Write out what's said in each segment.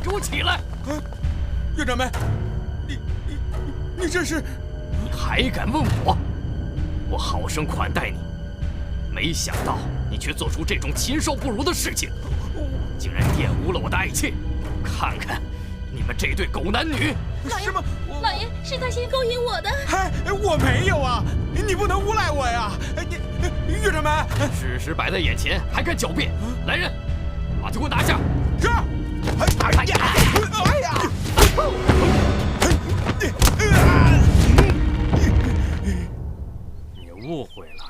给我起来！院长们，你这是？你还敢问我？我好生款待你，没想到你却做出这种禽兽不如的事情，竟然玷污了我的爱妾！看看你们这对狗男女！什么？老爷，是他先勾引我的。嗨，我没有啊！你不能诬赖我呀！院长们，事实摆在眼前，还敢狡辩！来人，把他给我拿下！是。哎呀！哎呀！你误会了，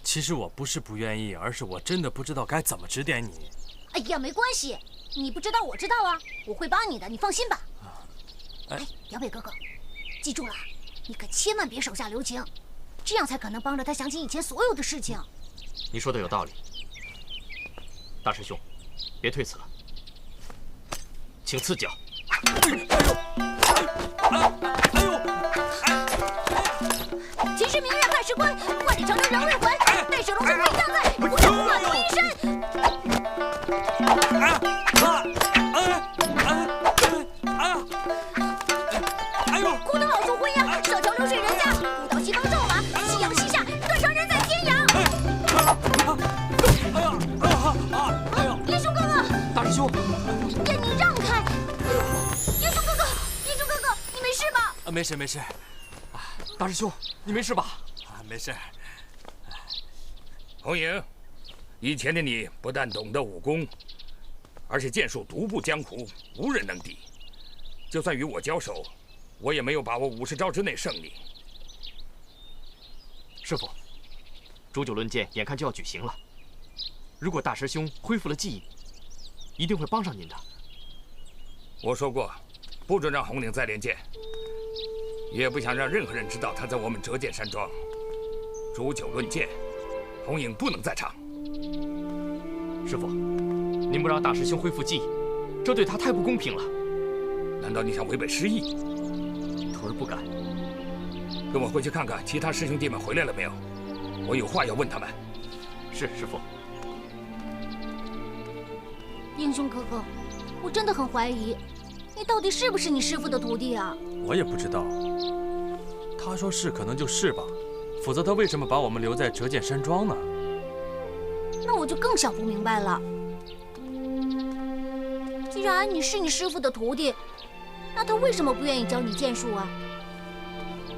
其实我不是不愿意，而是我真的不知道该怎么指点你。哎呀，没关系，你不知道我知道啊，我会帮你的，你放心吧。哎，姚北哥哥，记住了，你可千万别手下留情，这样才可能帮着他想起以前所有的事情。你说的有道理，大师兄，别推辞了，请赐教。秦时明月半时关，万里长征人未还。待水龙神飞将在，不胜化作一身。孤灯老树昏鸦，小桥流水人家。古道西方骤马，夕阳西下，断肠人在天涯。英雄哥哥，大师兄，愿你让开。英雄哥哥，英雄哥哥，你没事吧？没事没事。大师兄，你没事吧？没事。红影，以前的你不但懂得武功，而且剑术独步江湖，无人能敌。就算与我交手，我也没有把握50招之内胜你。师傅，煮酒论剑眼看就要举行了，如果大师兄恢复了记忆，一定会帮上您的。我说过，不准让红领再练剑，也不想让任何人知道他在我们折剑山庄煮酒论剑。红影不能在场。师傅，您不让大师兄恢复记忆，这对他太不公平了。难道你想违背师意？徒儿不敢。跟我回去看看其他师兄弟们回来了没有，我有话要问他们。是，师傅。英雄哥哥，我真的很怀疑，你到底是不是你师父的徒弟啊？我也不知道。他说是，可能就是吧。否则他为什么把我们留在折剑山庄呢？那我就更想不明白了。既然你是你师父的徒弟，那他为什么不愿意教你剑术啊？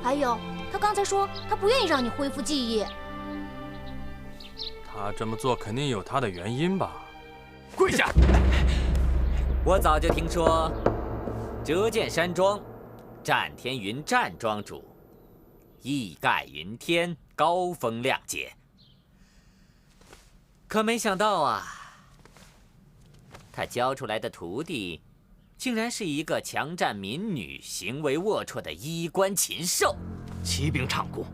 还有，他刚才说他不愿意让你恢复记忆。他这么做肯定有他的原因吧？跪下！我早就听说，折剑山庄，战天云战庄主。义盖云天，高风亮节。可没想到啊，他教出来的徒弟，竟然是一个强占民女、行为龌龊的衣冠禽兽。骑兵唱功，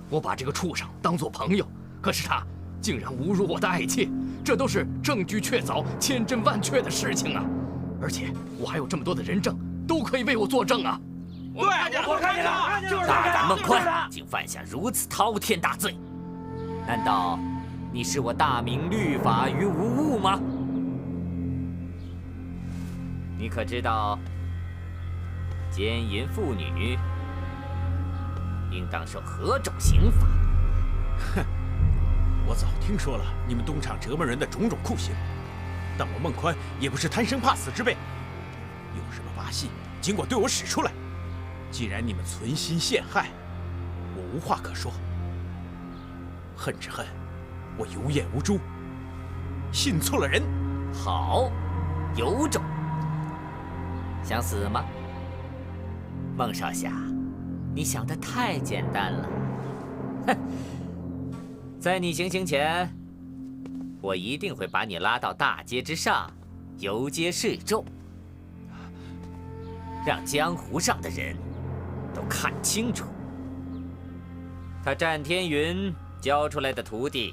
我把这个畜生当作朋友，可是他竟然侮辱我的爱妾，这都是证据确凿、千真万确的事情啊！而且我还有这么多的人证，都可以为我作证啊！对，我看见了，就是大胆孟宽，竟犯下如此滔天大罪，难道你视我大明律法于无物吗？你可知道，奸淫妇女应当受何种刑罚？哼，我早听说了你们东厂折磨人的种种酷刑，但我孟宽也不是贪生怕死之辈，有什么把戏尽管对我使出来。既然你们存心陷害，我无话可说。恨之恨，我有眼无珠，信错了人。好，有种！想死吗？孟少侠，你想得太简单了。哼，在你行刑前，我一定会把你拉到大街之上，游街示众，让江湖上的人都看清楚，他战天云教出来的徒弟，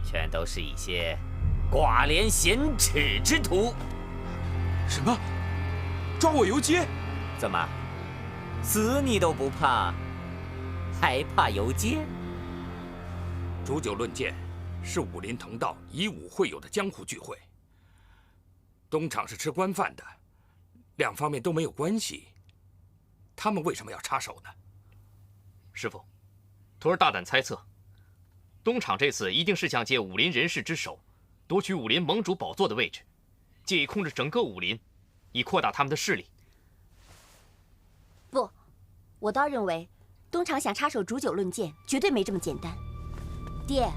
全都是一些寡廉鲜耻之徒。什么？抓我游街？怎么，死你都不怕，还怕游街？煮酒论剑是武林同道以武会友的江湖聚会。东厂是吃官饭的，两方面都没有关系，他们为什么要插手呢？师傅，徒儿大胆猜测，东厂这次一定是想借武林人士之手，夺取武林盟主宝座的位置，借以控制整个武林，以扩大他们的势力。不，我倒认为，东厂想插手煮酒论剑，绝对没这么简单。爹，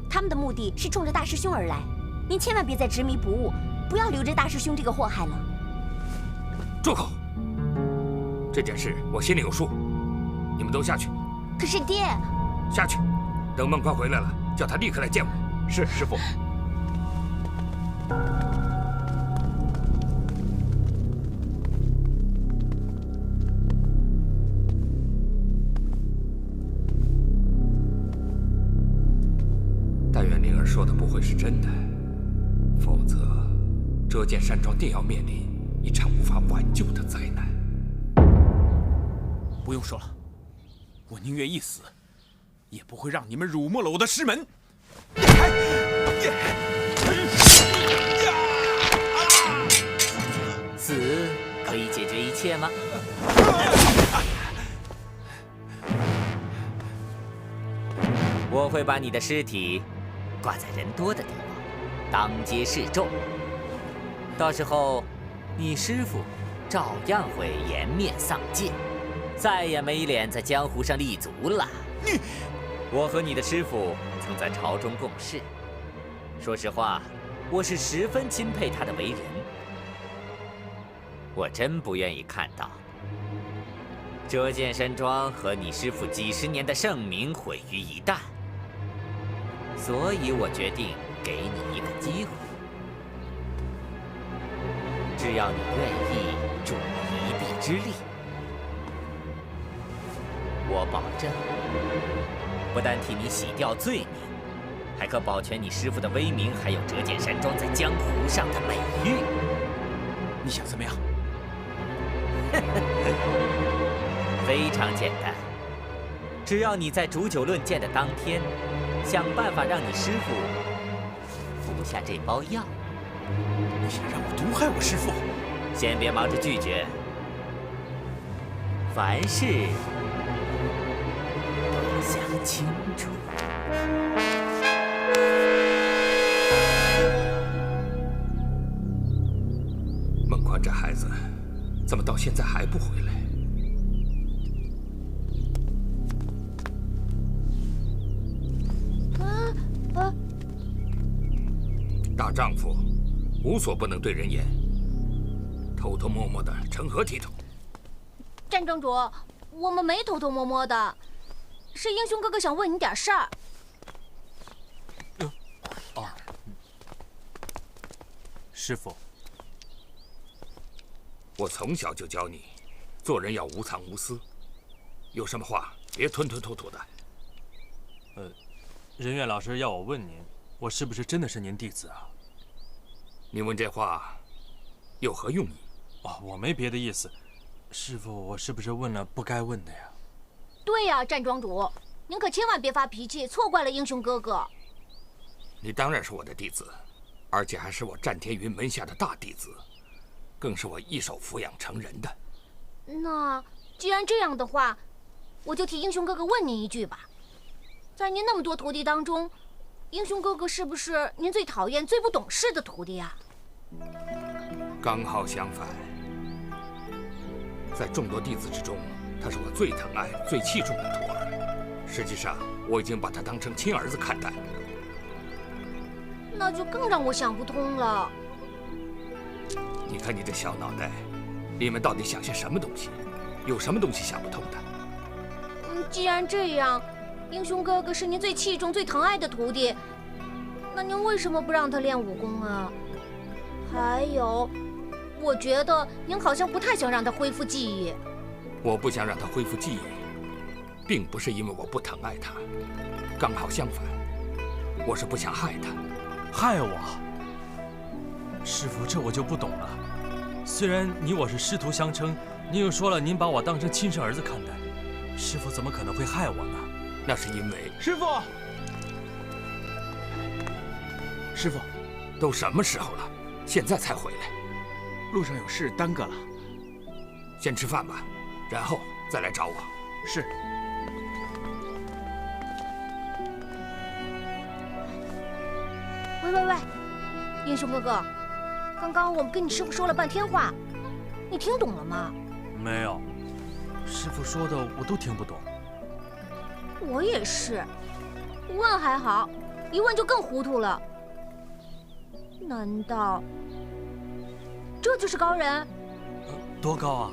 他们的目的是冲着大师兄而来，您千万别再执迷不悟，不要留着大师兄这个祸害了。住口！这件事我心里有数，你们都下去。可是爹，下去，等孟宽回来了，叫他立刻来见我。是，师傅。但愿灵儿说的不会是真的，否则折剑山庄定要面临一场无法挽救的灾难。不用说了，我宁愿一死，也不会让你们辱没了我的师门。死可以解决一切吗？我会把你的尸体挂在人多的地方，当街示众。到时候，你师父照样会颜面丧尽，再也没脸在江湖上立足了。我和你的师父曾在朝中共事，说实话，我是十分钦佩他的为人。我真不愿意看到折剑山庄和你师父几十年的盛名毁于一旦，所以我决定给你一个机会。只要你愿意助我一臂之力，我保证，不但替你洗掉罪名，还可保全你师父的威名，还有折剑山庄在江湖上的美誉。你想怎么样？非常简单，只要你在煮酒论剑的当天，想办法让你师父服下这包药。你想让我毒害我师父？先别忙着拒绝，凡事都要想清楚。孟宽这孩子，怎么到现在还不回来？大丈夫无所不能对人言，偷偷摸摸的成何体统？战庄主，我们没偷偷摸摸的，是英雄哥哥想问你点事儿。师傅，我从小就教你，做人要无藏无私，有什么话别吞吞吐吐的。仁月老师要我问您，我是不是真的是您弟子啊？你问这话有何用意？哦，我没别的意思。师傅，我是不是问了不该问的呀？对呀，战庄主，您可千万别发脾气，错怪了英雄哥哥。你当然是我的弟子，而且还是我战天云门下的大弟子，更是我一手抚养成人的。那既然这样的话，我就替英雄哥哥问您一句吧。在您那么多徒弟当中，英雄哥哥是不是您最讨厌、最不懂事的徒弟啊？刚好相反，在众多弟子之中，他是我最疼爱、最器重的徒儿。实际上，我已经把他当成亲儿子看待。那就更让我想不通了。你看你这小脑袋，里面到底想些什么东西？有什么东西想不通的？既然这样，英雄哥哥是您最器重、最疼爱的徒弟，那您为什么不让他练武功啊？还有，我觉得您好像不太想让他恢复记忆。我不想让他恢复记忆，并不是因为我不疼爱他，刚好相反，我是不想害他。害我？师傅，这我就不懂了。虽然你我是师徒相称，您又说了您把我当成亲生儿子看待，师傅怎么可能会害我呢？那是因为师傅，师傅，都什么时候了，现在才回来？路上有事耽搁了，先吃饭吧，然后再来找我。是。喂，英雄哥哥，刚刚我们跟你师傅说了半天话，你听懂了吗？没有，师傅说的我都听不懂。我也是，问还好，一问就更糊涂了。难道这就是高人？多高啊？